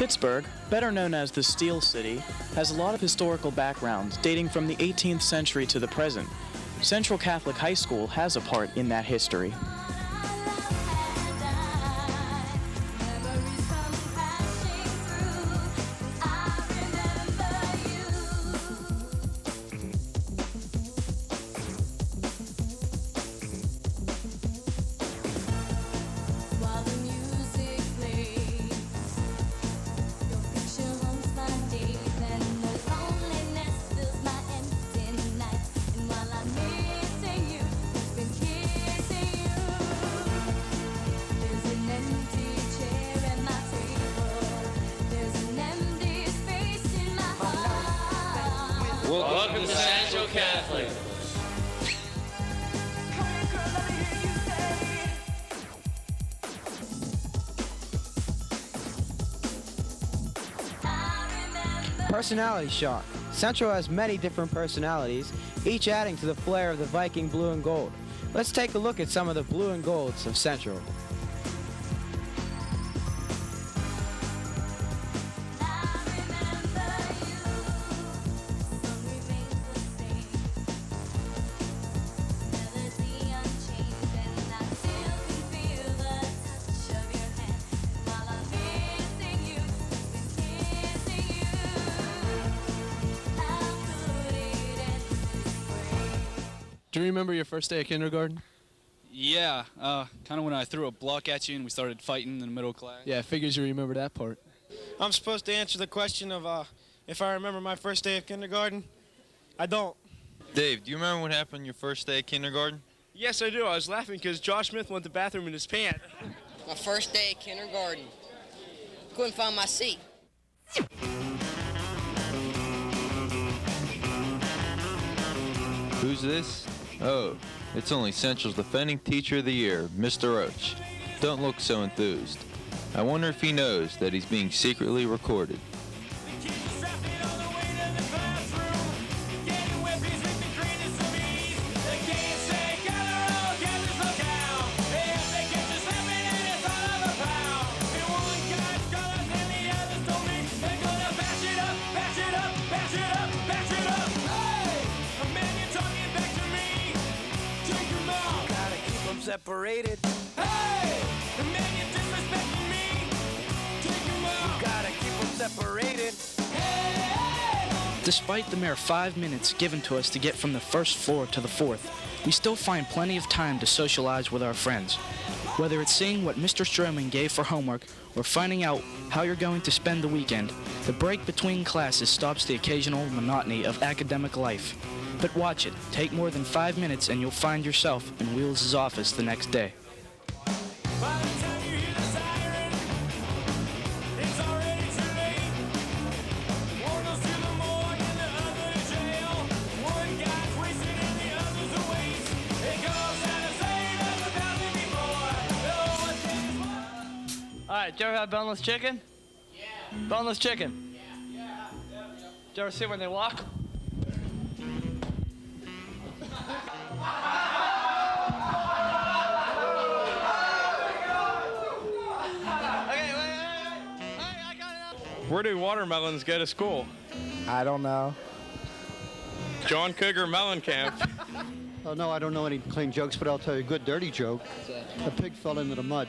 Pittsburgh, better known as the Steel City, has a lot of historical background dating from the 18th century to the present. Central Catholic High School has a part in that history. Welcome to Central Catholic. Personality shot. Central has many different personalities, each adding to the flair of the Viking blue and gold. Let's take a look at some of the blue and golds of Central. Do you remember your first day of kindergarten? Yeah, kind of when I threw a block at you and we started fighting in the middle of class. Yeah, I figures you remember that part. I'm supposed to answer the question of if I remember my first day of kindergarten. I don't. Dave, do you remember what happened your first day of kindergarten? Yes, I do. I was laughing because Josh Smith went to the bathroom in his pants. My first day of kindergarten. Couldn't find my seat. Who's this? Oh, it's only Central's defending teacher of the year, Mr. Roach. Don't look so enthused. I wonder if he knows that he's being secretly recorded. Separated. Hey! The man you're disrespecting me. Take him out. You gotta keep them separated. Hey! Despite the mere 5 minutes given to us to get from the first floor to the fourth, we still find plenty of time to socialize with our friends. Whether it's seeing what Mr. Stroman gave for homework or finding out how you're going to spend the weekend, the break between classes stops the occasional monotony of academic life. But watch it. Take more than 5 minutes and you'll find yourself in Wheels' office the next day. All right, did you ever have boneless chicken? Yeah. Boneless chicken? Yeah. Did you ever see when they walk? Where do watermelons go to school? I don't know. John Cougar Mellencamp. Oh, no, I don't know any clean jokes, but I'll tell you a good dirty joke. A pig fell into the mud.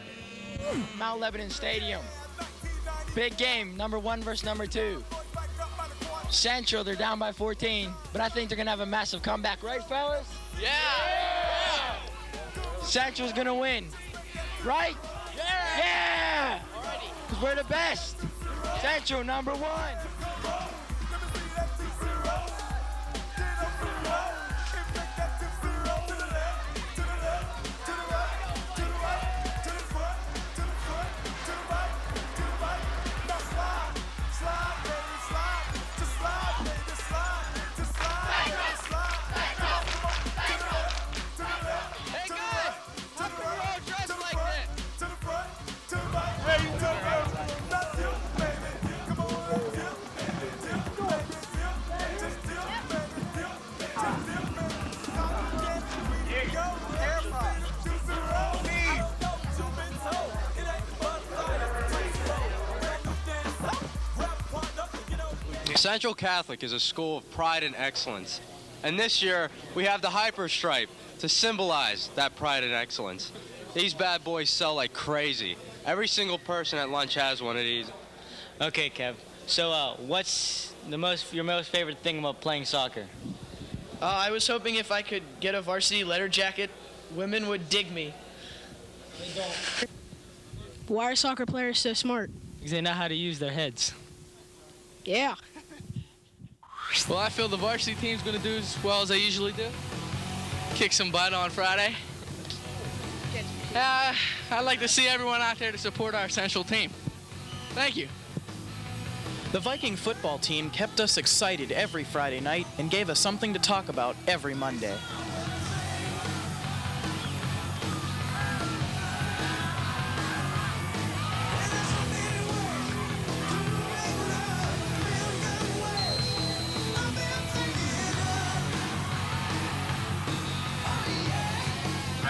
Mount Lebanon Stadium. Big game, number 1 versus number 2. Central, they're down by 14, but I think they're going to have a massive comeback. Right, fellas? Yeah! Central's going to win. Right? Yeah! Because we're the best. Central, number 1. Central Catholic is a school of pride and excellence. And this year, we have the Hyper Stripe to symbolize that pride and excellence. These bad boys sell like crazy. Every single person at lunch has one of these. Okay, Kev. So, what's your most favorite thing about playing soccer? I was hoping if I could get a varsity letter jacket, women would dig me. Why are soccer players so smart? Because they know how to use their heads. Yeah. Well, I feel the varsity team's going to do as well as they usually do. Kick some butt on Friday. I'd like to see everyone out there to support our Central team. Thank you. The Viking football team kept us excited every Friday night and gave us something to talk about every Monday.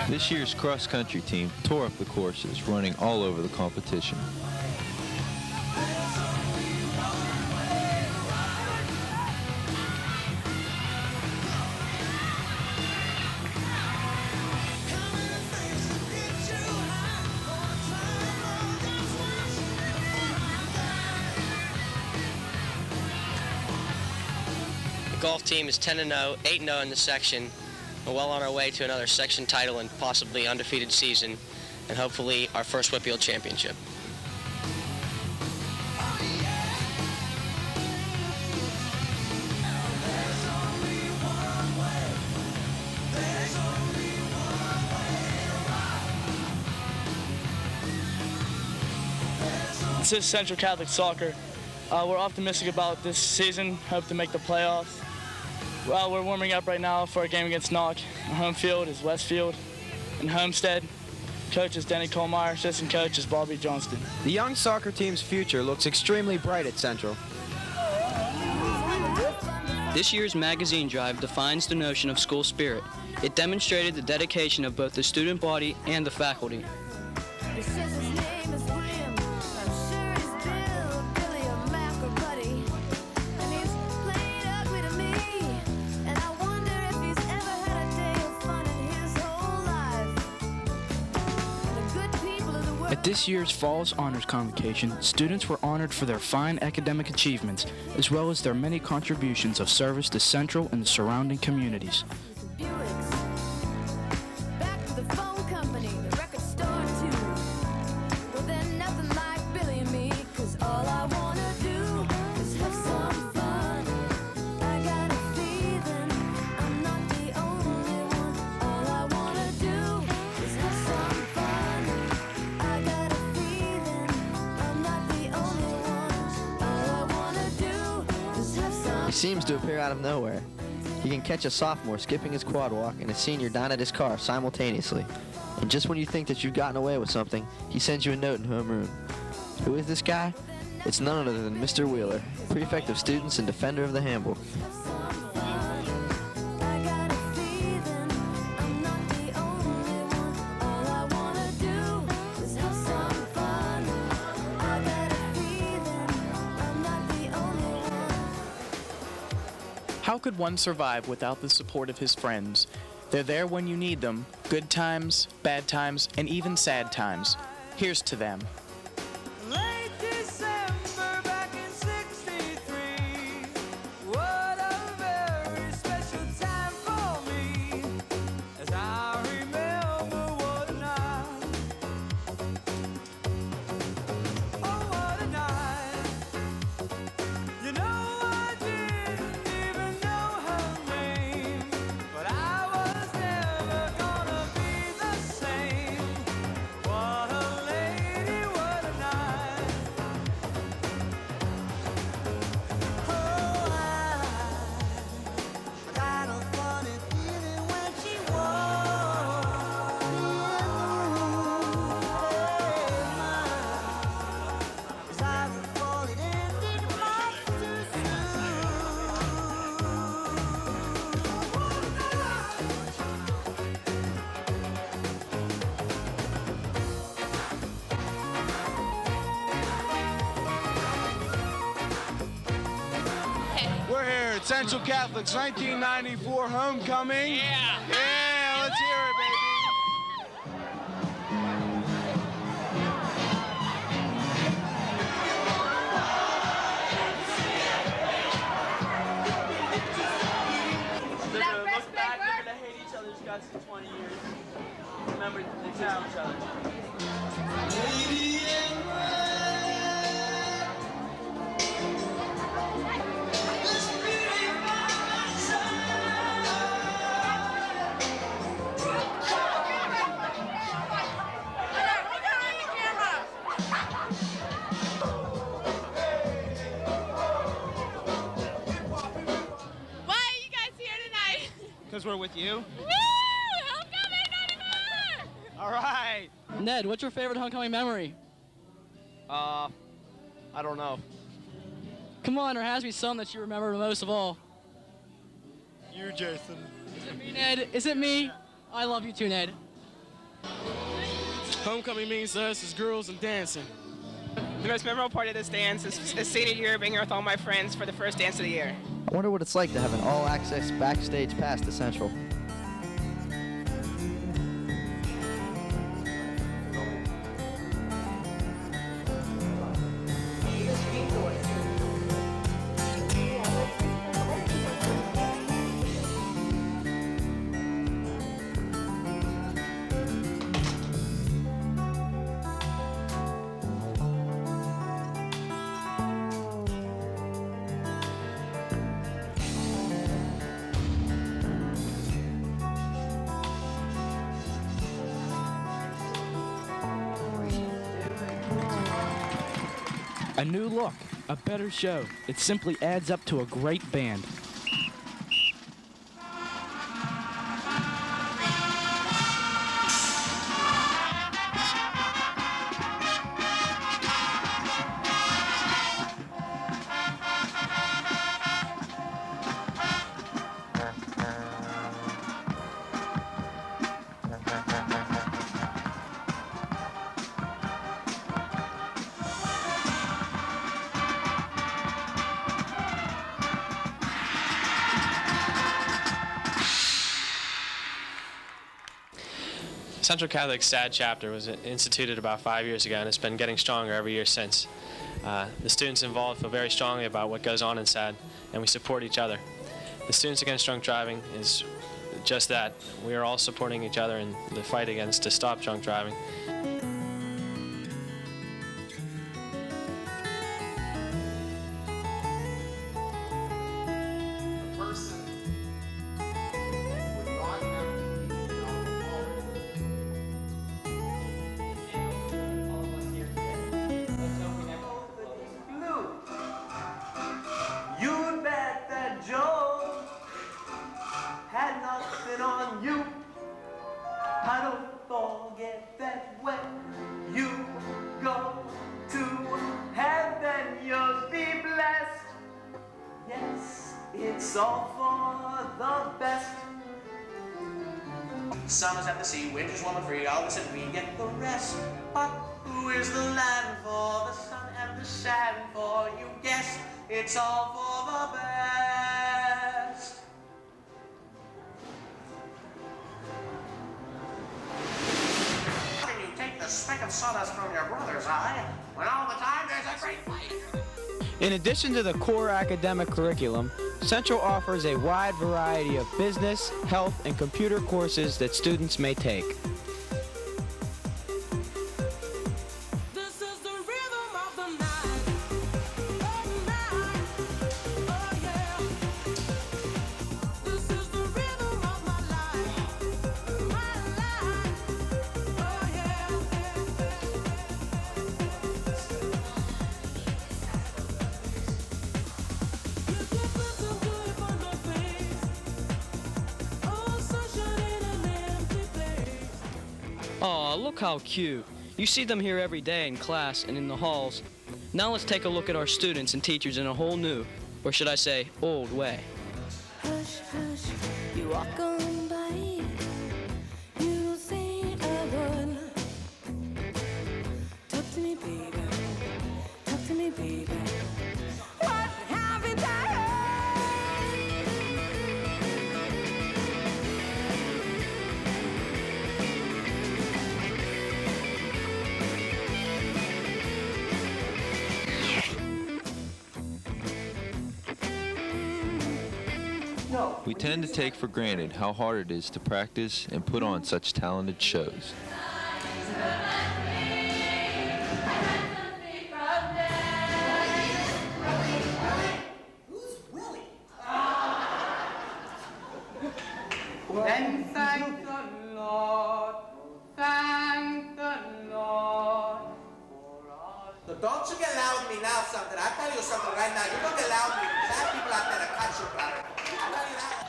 This year's cross-country team tore up the courses, running all over the competition. The golf team is 10-0, 8-0 in the section. We're well on our way to another section title and possibly undefeated season, and hopefully our first Whitfield championship. This is Central Catholic Soccer. We're optimistic about this season, hope to make the playoffs. Well, we're warming up right now for a game against Knock. Our home field is Westfield and Homestead. Coach is Denny Colmeyer, assistant coach is Bobby Johnston. The young soccer team's future looks extremely bright at Central. This year's magazine drive defines the notion of school spirit. It demonstrated the dedication of both the student body and the faculty. At this year's Falls Honors Convocation, students were honored for their fine academic achievements, as well as their many contributions of service to Central and the surrounding communities. He seems to appear out of nowhere. You can catch a sophomore skipping his quad walk and a senior down at his car simultaneously. And just when you think that you've gotten away with something, he sends you a note in homeroom. Who is this guy? It's none other than Mr. Wheeler, prefect of students and defender of the handbook. How could one survive without the support of his friends? They're there when you need them, good times, bad times, and even sad times. Here's to them. at Central Catholic's 1994 homecoming. Yeah, let's hear it, baby. Look back, they're gonna hate each other's guts in 20 years. Remember to take care of each other. Because we're with you? Woo! Homecoming 94! All right. Ned, what's your favorite homecoming memory? I don't know. Come on, there has to be some that you remember most of all. You, Jason. Is it me, Ned? Is it me? I love you too, Ned. Homecoming means to us is girls and dancing. The most memorable part of this dance is senior year, being here with all my friends for the first dance of the year. I wonder what it's like to have an all-access backstage pass to Central. A new look, a better show. It simply adds up to a great band. Central Catholic's SAD chapter was instituted about 5 years ago, and it's been getting stronger every year since. The students involved feel very strongly about what goes on in SAD, and we support each other. The Students Against Drunk Driving is just that. We are all supporting each other in the fight to stop drunk driving. You'd bet that Joe had nothing on you. I don't forget that when you go to heaven, you'll be blessed. Yes, it's all for the best. Summer's at the sea, winter's warm and free, all of us and we get the rest. But who is the land for, the sun and the sand for? You guess it's all for the best. How can you take the speck of sawdust from your brother's eye when all the time there's a great fight? In addition to the core academic curriculum, Central offers a wide variety of business, health, and computer courses that students may take. Aw, look how cute. You see them here every day in class and in the halls. Now let's take a look at our students and teachers in a whole new, or should I say, old way. Hush, hush, you walk on by. You say a word. Talk to me, baby. Talk to me, baby. What haven't I heard? We tend to take for granted how hard it is to practice and put on such talented shows. Then thank the Lord, thank the Lord. So don't you get loud with me now, something. I'll tell you something right now. You don't get loud with me. There's other people out there that cut you, brother. I'll tell you that.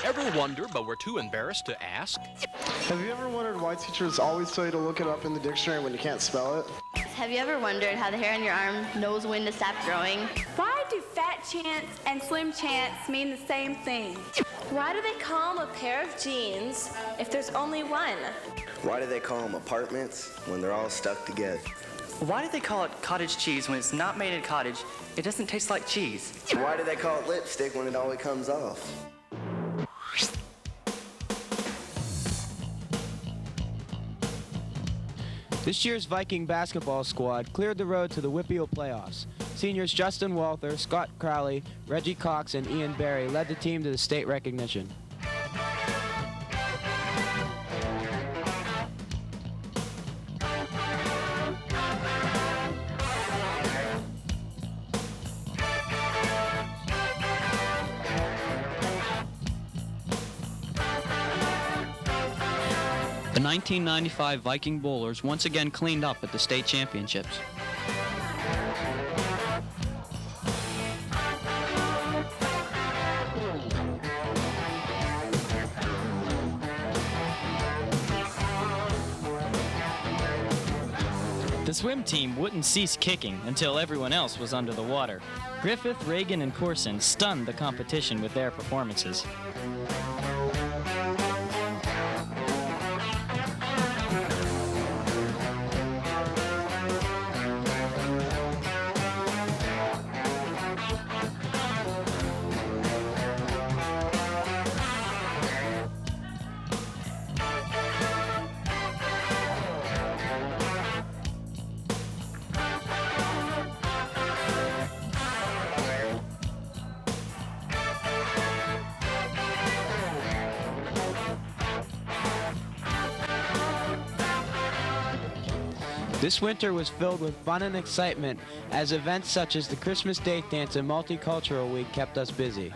Ever wonder, but we're too embarrassed to ask? Have you ever wondered why teachers always tell you to look it up in the dictionary when you can't spell it? Have you ever wondered how the hair on your arm knows when to stop growing? Why do fat chance and slim chance mean the same thing? Why do they call them a pair of jeans if there's only one? Why do they call them apartments when they're all stuck together? Why do they call it cottage cheese when it's not made in cottage? It doesn't taste like cheese. Why do they call it lipstick when it always comes off? This year's Viking basketball squad cleared the road to the WPIAL playoffs. Seniors Justin Walther, Scott Crowley, Reggie Cox, and Ian Barry led the team to the state recognition. The 1995 Viking Bowlers once again cleaned up at the state championships. The swim team wouldn't cease kicking until everyone else was under the water. Griffith, Reagan, and Corson stunned the competition with their performances. This winter was filled with fun and excitement as events such as the Christmas Day Dance and Multicultural Week kept us busy.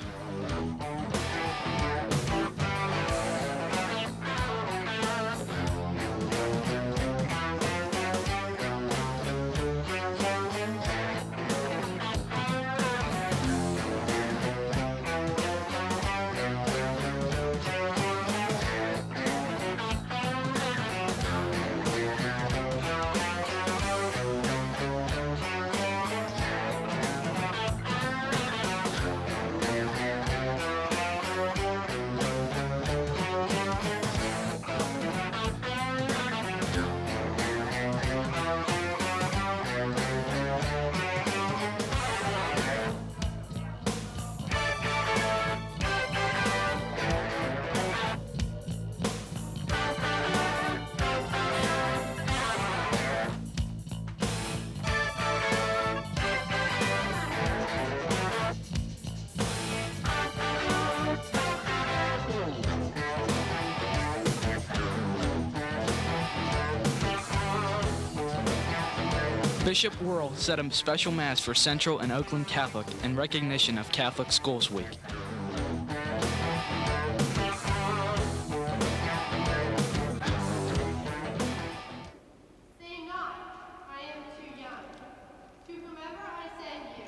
Bishop Worrell said a special mass for Central and Oakland Catholic in recognition of Catholic Schools Week. Say not, I am too young. To whomever I send you.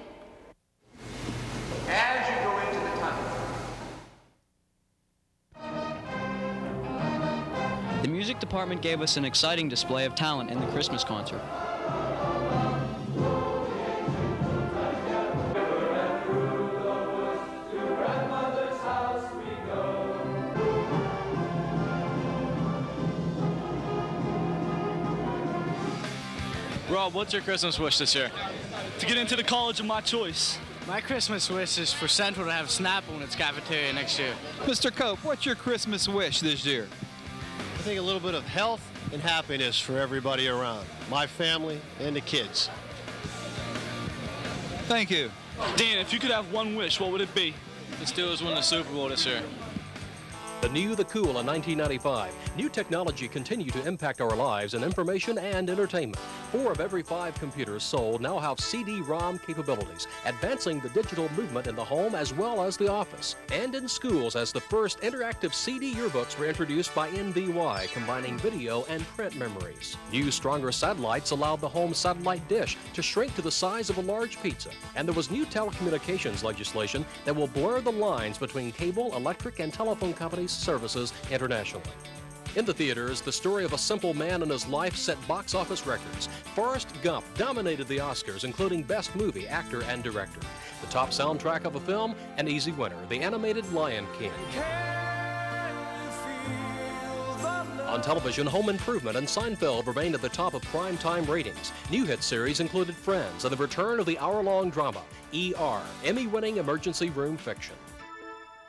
As you go into the tunnel. The music department gave us an exciting display of talent in the Christmas concert. Rob, what's your Christmas wish this year? To get into the college of my choice. My Christmas wish is for Central to have Snapple in its cafeteria next year. Mr. Cope, what's your Christmas wish this year? I think a little bit of health and happiness for everybody around, my family and the kids. Thank you. Dan, if you could have one wish, what would it be? The Steelers win the Super Bowl this year. The new, the cool in 1995. New technology continue to impact our lives in information and entertainment. 4 of every 5 computers sold now have CD-ROM capabilities, advancing the digital movement in the home as well as the office. And in schools, as the first interactive CD yearbooks were introduced by NBY, combining video and print memories. New, stronger satellites allowed the home satellite dish to shrink to the size of a large pizza. And there was new telecommunications legislation that will blur the lines between cable, electric, and telephone companies' services internationally. In the theaters, the story of a simple man and his life set box office records. Forrest Gump dominated the Oscars, including Best Movie, Actor, and Director. The top soundtrack of a film, an easy winner, the animated Lion King. On television, Home Improvement and Seinfeld remained at the top of primetime ratings. New hit series included Friends and the return of the hour-long drama, ER, Emmy-winning emergency room fiction.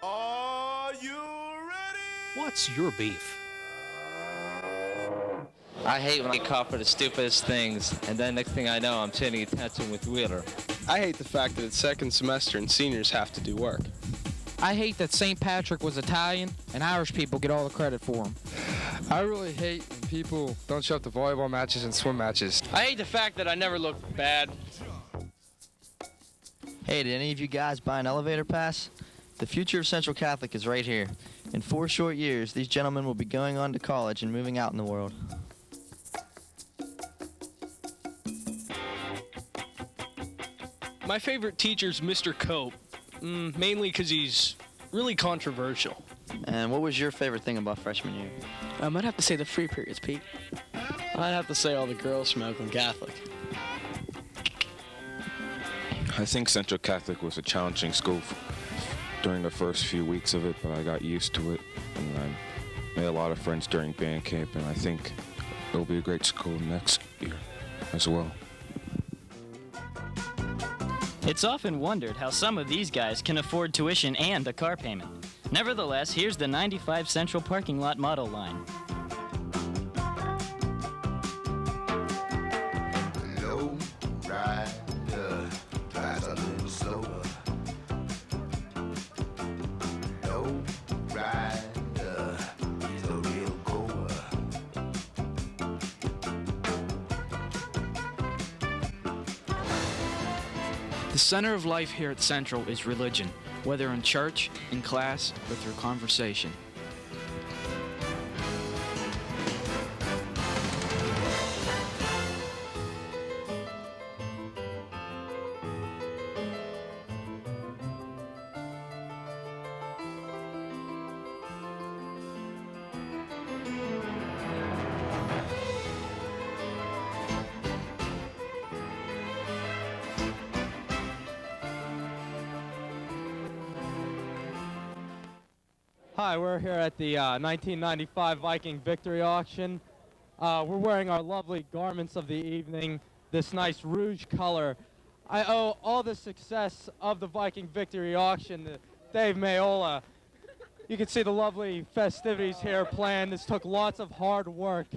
Are you ready? What's your beef? I hate when I get caught for the stupidest things, and then next thing I know, I'm sitting attention with Wheeler. I hate the fact that it's second semester and seniors have to do work. I hate that St. Patrick was Italian and Irish people get all the credit for him. I really hate when people don't show up to volleyball matches and swim matches. I hate the fact that I never look bad. Hey, did any of you guys buy an elevator pass? The future of Central Catholic is right here. In 4 short years, these gentlemen will be going on to college and moving out in the world. My favorite teacher's Mr. Cope, mainly because he's really controversial. And what was your favorite thing about freshman year? I'd have to say the free periods, Pete. I'd have to say all the girls from Oakland Catholic. I think Central Catholic was a challenging school during the first few weeks of it, but I got used to it, and I made a lot of friends during band camp, and I think it'll be a great school next year as well. It's often wondered how some of these guys can afford tuition and a car payment. Nevertheless, here's the 95 Central parking lot model line. Low rider, drives a little slower. Low rider, he's a real goer. The center of life here at Central is religion, whether in church, in class, or through conversation. Hi, we're here at the 1995 Viking Victory Auction. We're wearing our lovely garments of the evening, this nice rouge color. I owe all the success of the Viking Victory Auction to Dave Mayola. You can see the lovely festivities here planned. This took lots of hard work,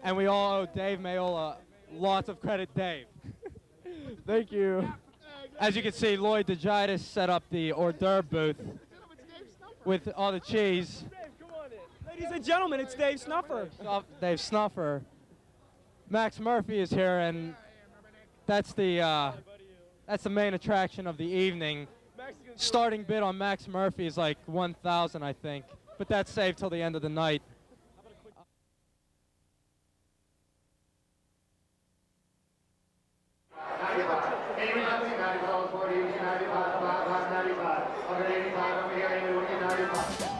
and we all owe Dave Mayola lots of credit. Dave. Thank you. As you can see, Lloyd DeGitis set up the hors d'oeuvre booth with all the cheese. Ladies and gentlemen, it's Dave Snuffer. Dave Snuffer. Max Murphy is here, and that's the main attraction of the evening. Starting bid on Max Murphy is like 1,000, I think, but that's saved till the end of the night.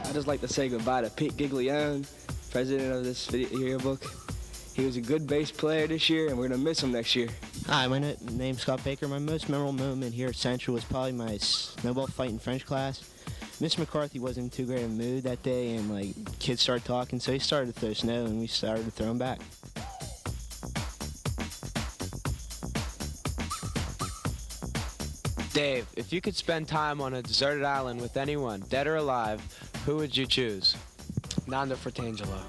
I'd just like to say goodbye to Pete Giglione, president of this yearbook. He was a good bass player this year, and we're going to miss him next year. Hi, my name's Scott Baker. My most memorable moment here at Central was probably my snowball fight in French class. Miss McCarthy wasn't in too great a mood that day, and kids started talking, so he started to throw snow, and we started to throw him back. Dave, if you could spend time on a deserted island with anyone, dead or alive, who would you choose? Nando Fratangelo.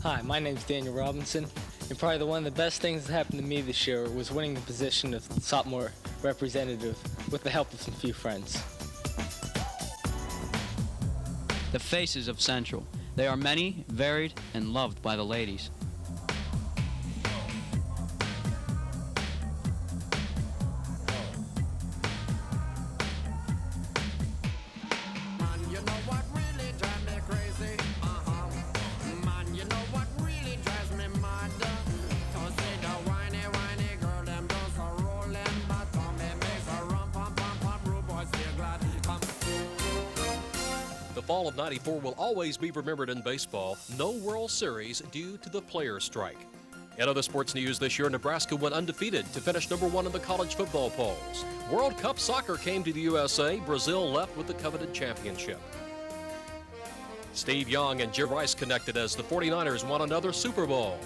Hi, my name's Daniel Robinson, and probably one of the best things that happened to me this year was winning the position of sophomore representative with the help of some few friends. the faces of Central. They are many, varied, and loved by the ladies. The fall of '94 will always be remembered in baseball. No World Series due to the players' strike. In other sports news this year, Nebraska went undefeated to finish #1 in the college football polls. World Cup soccer came to the USA. Brazil left with the coveted championship. Steve Young and Jerry Rice connected as the 49ers won another Super Bowl.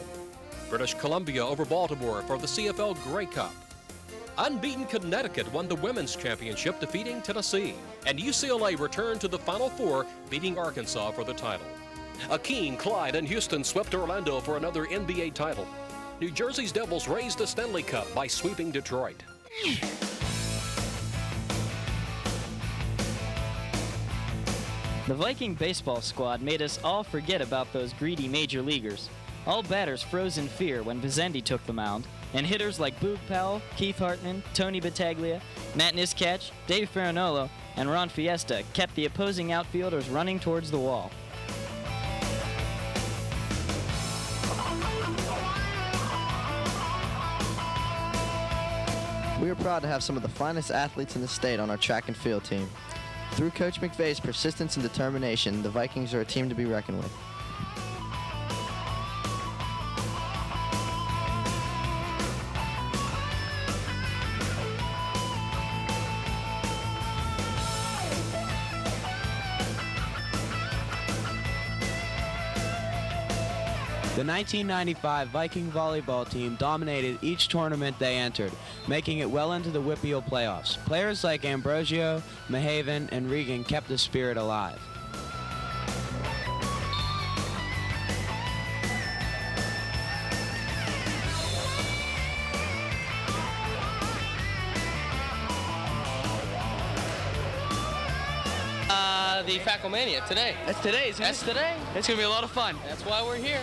British Columbia over Baltimore for the CFL Grey Cup. Unbeaten Connecticut won the women's championship, defeating Tennessee. And UCLA returned to the Final Four, beating Arkansas for the title. Keene, Clyde, and Houston swept Orlando for another NBA title. New Jersey's Devils raised the Stanley Cup by sweeping Detroit. The Viking baseball squad made us all forget about those greedy major leaguers. All batters froze in fear when Vizendi took the mound, and hitters like Boog Powell, Keith Hartman, Tony Battaglia, Matt Niskatch, Dave Ferranolo, and Ron Fiesta kept the opposing outfielders running towards the wall. We are proud to have some of the finest athletes in the state on our track and field team. Through Coach McVay's persistence and determination, the Vikings are a team to be reckoned with. The 1995 Viking volleyball team dominated each tournament they entered, making it well into the WPIAL playoffs. Players like Ambrosio, Mahaven, and Regan kept the spirit alive. The Facomania today. That's today, isn't it? That's today. It's going to be a lot of fun. That's why we're here.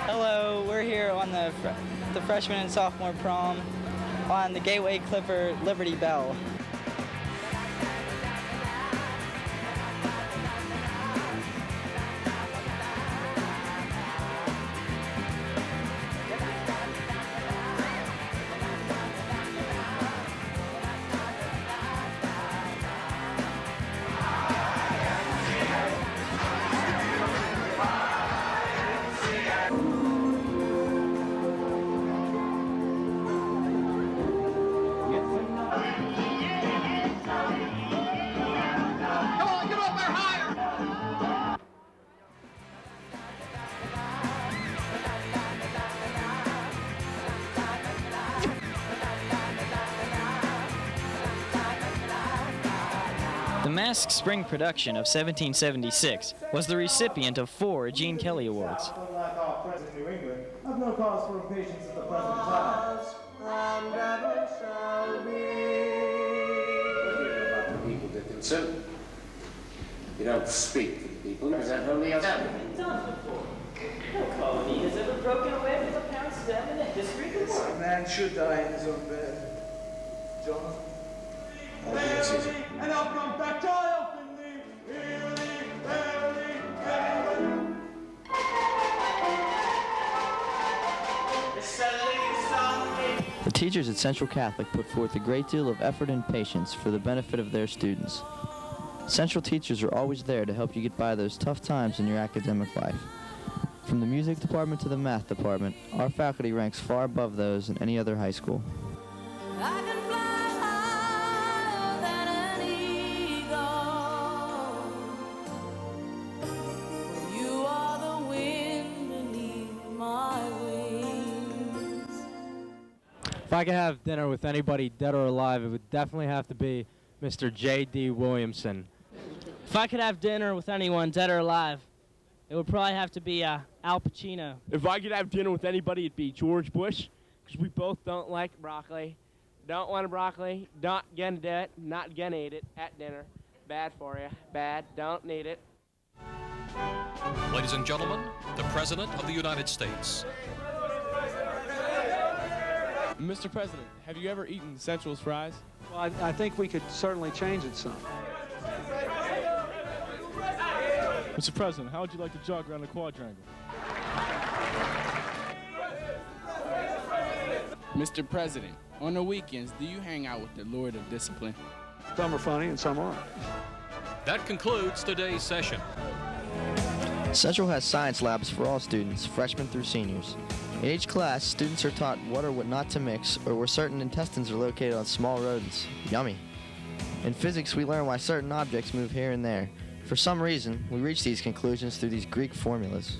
Hello, we're here on the freshman and sophomore prom on the Gateway Clipper Liberty Bell. The Masked Spring production of 1776 was the recipient of 4 Gene Kelly Awards. Unlike our president in New England, I've no cause for impatience at the present time. And ever shall be. About the people that concern. You don't speak for the people, you present only yourself. Done before. No colony has ever broken away from the parent stem in the history of the world. A man should die in his own bed. John? Verily, and I'll come back triumphantly. Verily, verily, verily. The teachers at Central Catholic put forth a great deal of effort and patience for the benefit of their students. Central teachers are always there to help you get by those tough times in your academic life. From the music department to the math department, our faculty ranks far above those in any other high school. If I could have dinner with anybody dead or alive, it would definitely have to be Mr. J.D. Williamson. If I could have dinner with anyone dead or alive, it would probably have to be Al Pacino. If I could have dinner with anybody, it'd be George Bush, because we both don't like broccoli. Don't want a broccoli. Don't gonna do it. Not gonna eat it at dinner. Bad for you. Bad. Don't need it. Ladies and gentlemen, the President of the United States. Mr. President, have you ever eaten Central's fries? Well, I think we could certainly change it some. Mr. President, how would you like to jog around the quadrangle? Mr. President, on the weekends, do you hang out with the Lord of Discipline? Some are funny and some aren't. That concludes today's session. Central has science labs for all students, freshmen through seniors. In each class, students are taught what or what not to mix, or where certain intestines are located on small rodents. Yummy. In physics, we learn why certain objects move here and there. For some reason, we reach these conclusions through these Greek formulas.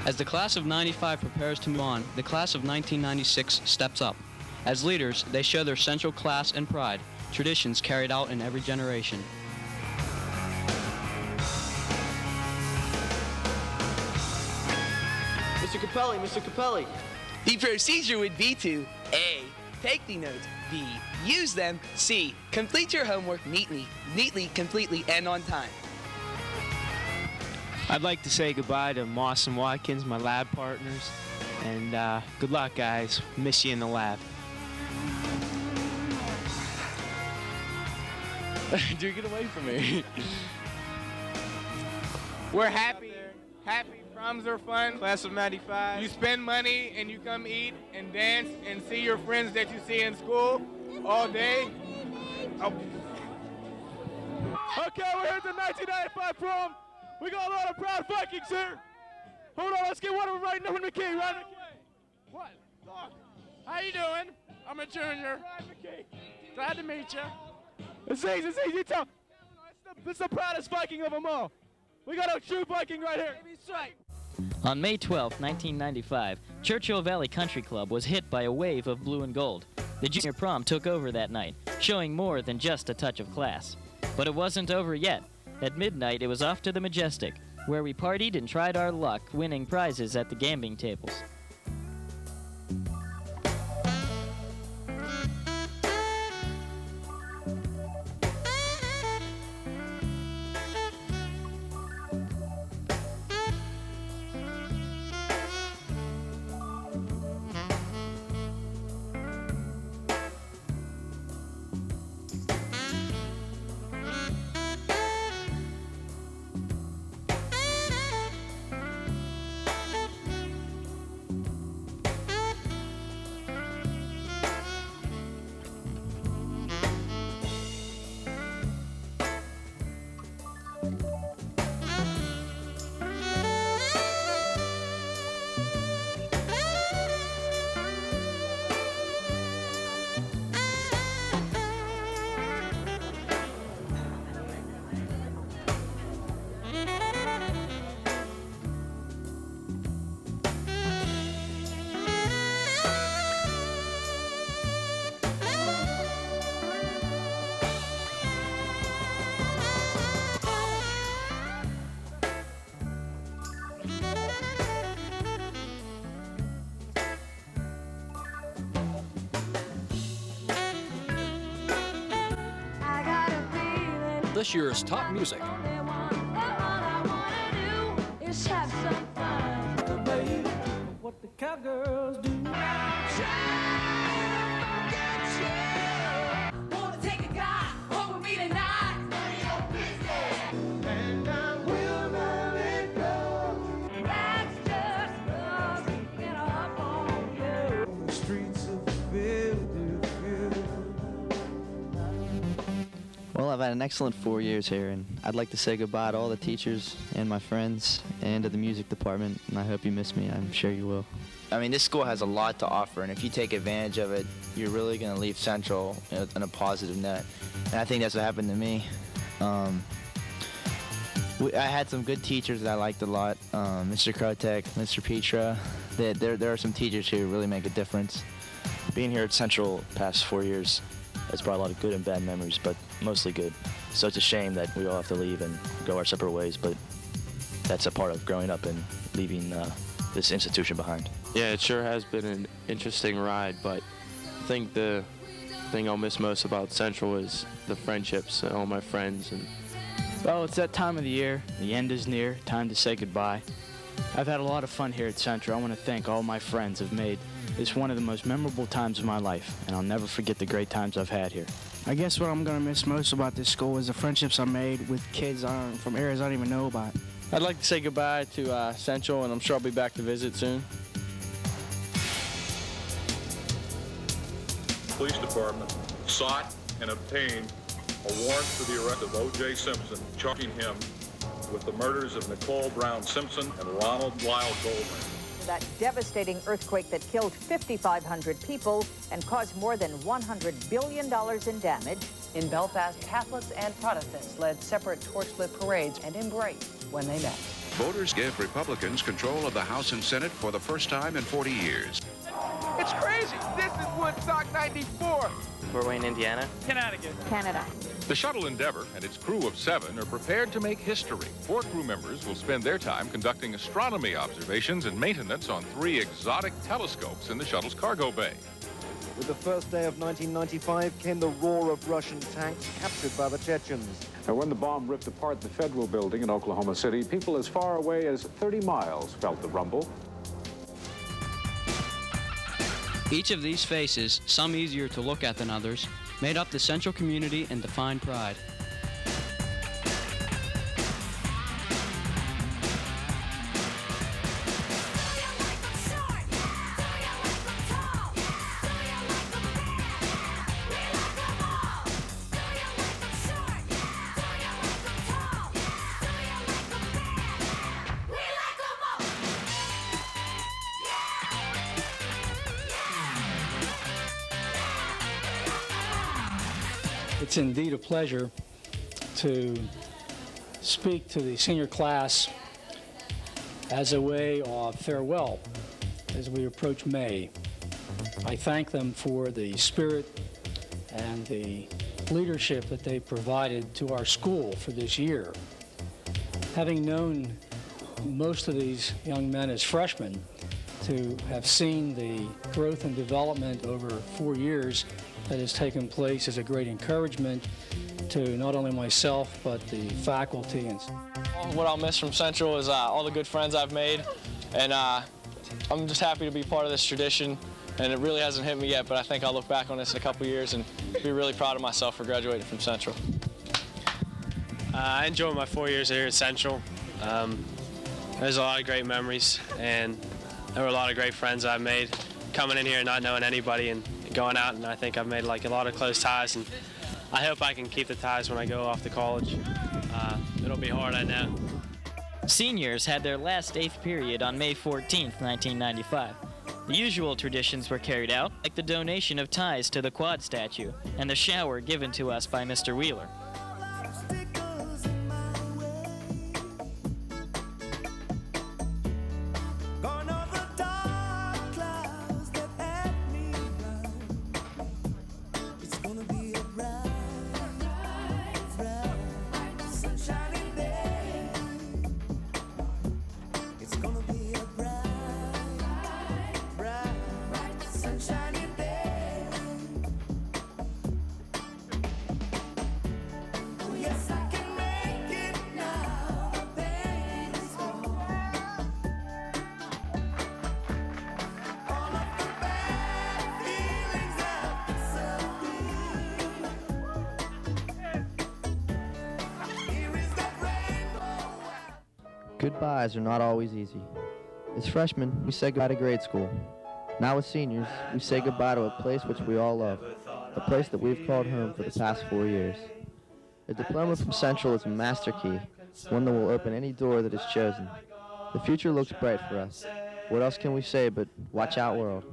As the class of 95 prepares to move on, the class of 1996 steps up. As leaders, they show their Central class and pride, traditions carried out in every generation. Mr. Capelli. The procedure would be to A. Take the notes. B. Use them. C. Complete your homework neatly, completely, and on time. I'd like to say goodbye to Moss and Watkins, my lab partners, and good luck, guys. Miss you in the lab. Dude, get away from me. We're happy. Proms are fun. Class of 95. You spend money and you come eat and dance and see your friends that you see in school all day. Oh. Okay, we're here at the 1995 prom. We got a lot of proud Vikings here. Hold on, let's get one of them right in the key, right in the key. What? Look. How you doing? I'm a junior. Glad to meet you. It's easy. Tell. This is the proudest Viking of them all. We got a true Viking right here. On May 12, 1995, Churchill Valley Country Club was hit by a wave of blue and gold. The junior prom took over that night, showing more than just a touch of class. But it wasn't over yet. At midnight, it was off to the Majestic, where we partied and tried our luck, winning prizes at the gambling tables. this year's top music. What the cowgirls do. Wanna take a guy home with me tonight? And I will not let go. That's just love sneaking up on you. The streets of Philadelphia. Well, I've had an excellent 4 years here, and I'd like to say goodbye to all the teachers and my friends and to the music department, and I hope you miss me. I'm sure you will. I mean, this school has a lot to offer, and if you take advantage of it, you're really going to leave Central on a positive note. And I think that's what happened to me. I had some good teachers that I liked a lot. Mr. Krotek, Mr. Petra. There are some teachers who really make a difference. Being here at Central past 4 years has brought a lot of good and bad memories, but mostly good. So it's a shame that we all have to leave and go our separate ways, but that's a part of growing up and leaving this institution behind. Yeah, it sure has been an interesting ride, but I think the thing I'll miss most about Central is the friendships and all my friends. And Well, it's that time of the year. The end is near. Time to say goodbye. I've had a lot of fun here at Central. I want to thank all my friends who've made this one of the most memorable times of my life, and I'll never forget the great times I've had here. I guess what I'm going to miss most about this school is the friendships I made with kids from areas I don't even know about. I'd like to say goodbye to Central, and I'm sure I'll be back to visit soon. Police Department sought and obtained a warrant for the arrest of O.J. Simpson, charging him with the murders of Nicole Brown Simpson and Ronald Lyle Goldman. That devastating earthquake that killed 5,500 people and caused more than $100 billion in damage. In Belfast, Catholics and Protestants led separate torch-lit parades and embraced when they met. Voters give Republicans control of the House and Senate for the first time in 40 years. It's crazy. This is Woodstock 94. We're Wayne, Indiana. Connecticut. Canada. The shuttle Endeavour and its crew of 7 are prepared to make history. 4 crew members will spend their time conducting astronomy observations and maintenance on 3 exotic telescopes in the shuttle's cargo bay. With the first day of 1995 came the roar of Russian tanks captured by the Chechens. And when the bomb ripped apart the federal building in Oklahoma City, people as far away as 30 miles felt the rumble. Each of these faces, some easier to look at than others, made up the Central community and defined pride. It's indeed a pleasure to speak to the senior class as a way of farewell as we approach May. I thank them for the spirit and the leadership that they provided to our school for this year. Having known most of these young men as freshmen, to have seen the growth and development over 4 years that has taken place is a great encouragement to not only myself but the faculty. And What I'll miss from Central is all the good friends I've made, and I'm just happy to be part of this tradition. And it really hasn't hit me yet, but I think I'll look back on this in a couple years and be really proud of myself for graduating from Central. I enjoyed my 4 years here at Central. There's a lot of great memories, and there were a lot of great friends I've made coming in here and not knowing anybody and going out, and I think I've made like a lot of close ties, and I hope I can keep the ties when I go off to college. It'll be hard, I know. Seniors had their last 8th period on May 14th, 1995. The usual traditions were carried out, like the donation of ties to the quad statue and the shower given to us by Mr. Wheeler. Goodbyes are not always easy. As freshmen, we say goodbye to grade school. Now as seniors, we say goodbye to a place which we all love, a place that we've called home for the past 4 years. A diploma from Central is a master key, one that will open any door that is chosen. The future looks bright for us. What else can we say but watch out, world?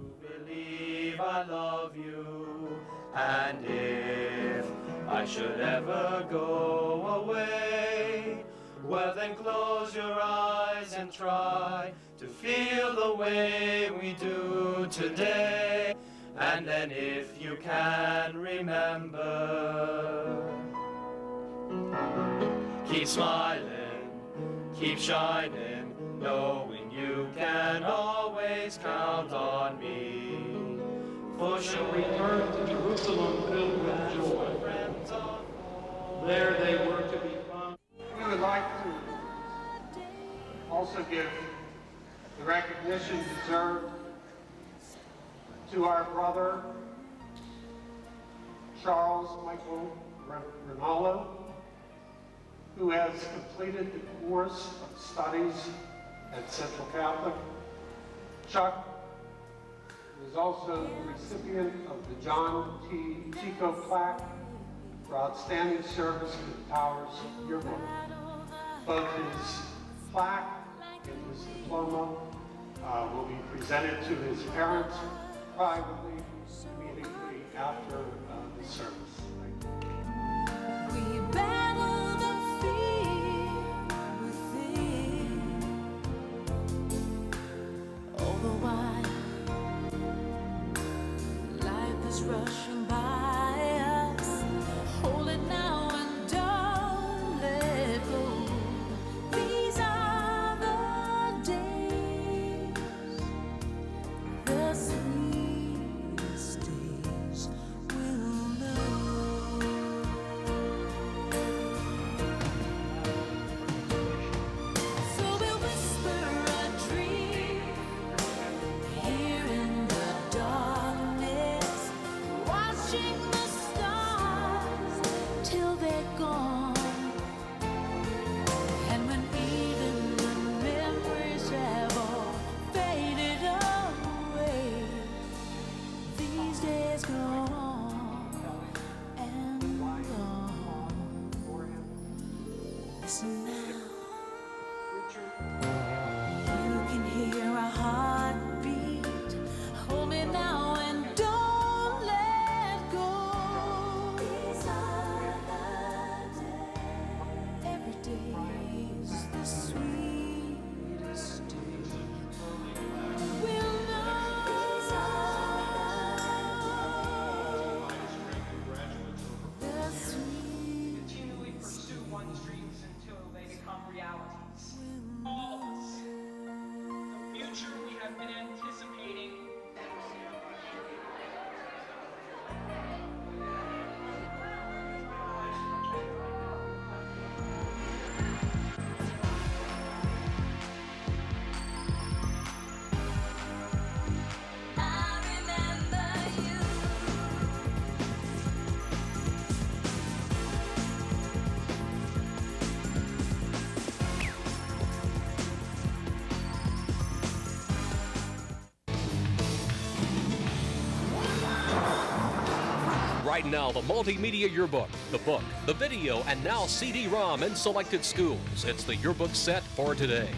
Believe I love you, and if I should ever go away, well then close your eyes and try to feel the way we do today. And then if you can remember, keep smiling, keep shining, knowing you can always count on me. For sure. Return to Jerusalem filled with joy. There they were to be found. We would like to also give the recognition deserved to our brother, Charles Michael Rinaldo, who has completed the course of studies at Central Catholic. Chuck is also the recipient of the John T. Chico plaque for outstanding service to the Towers Yearbook. Both his plaque and his diploma will be presented to his parents privately immediately after the service. We battle the fear within, all the while life is rushing by us. Hold it now and don't let go. These are the days, the sweetest days we'll know. So we'll whisper a dream here in the darkness, watching the stars till they're gone. And when even the memories have all faded away, these days go on and on. Listen now, you can hear a heartbeat. Hold me now and don't let go. These are the days. Every day is the sweetest day. We'll know. These are the sweetest. Continually pursue one's dreams until they become realities. All of us. The future we have been anticipating. Right now, the Multimedia Yearbook, the book, the video, and now CD-ROM in selected schools. It's the yearbook set for today.